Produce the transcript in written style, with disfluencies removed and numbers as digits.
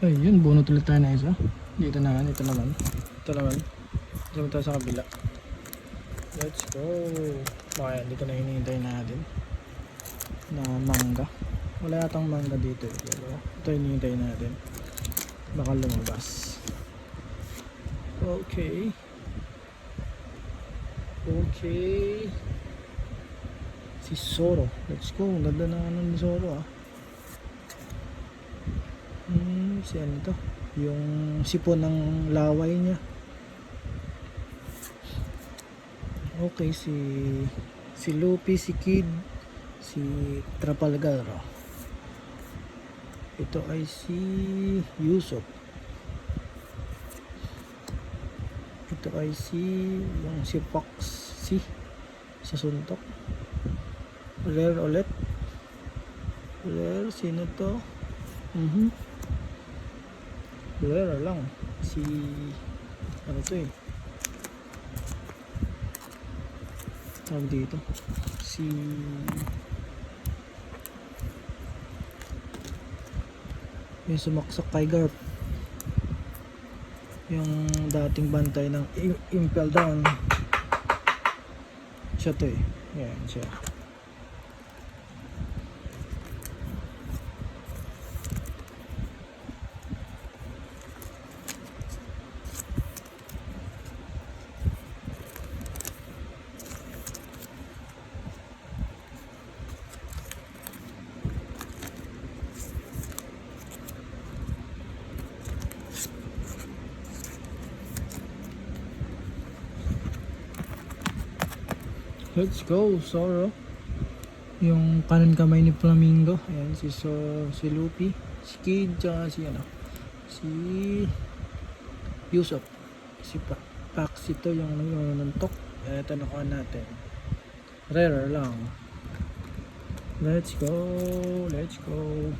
Ayun, bunot ulit tayo na isa. Dito naman, ito naman. Ito naman. Ito naman tayo sa kabila. Let's go. Okay, dito na hinihintay natin. Na mangga. Wala yatang mangga dito. Pero ito hinihintay natin. Baka lumabas. Okay. Okay. Si Zoro. Let's go. Ganda na ano ni Zoro ah. Si ano to? Yung sipon ng laway niya. Okay, si Luffy, si Kid, si Trafalgar. Ito ay si Usopp. Ito ay si Fox, sa suntok. Rare ulit. Rare, sino to? Rare lang. Ano to eh? Tawag dito. Yung sumaksak kay Garp. Yung dating bantay ng Impel Down. Siya to eh. Yan siya. Let's go, Zoro. Yung kanan kamay ni Flamingo. Ayan, si Luffy, si Kid, tsaka si Usopp. Si Pax ito yung nanununtok. Ito nakuha natin. Rare lang. Let's go, let's go.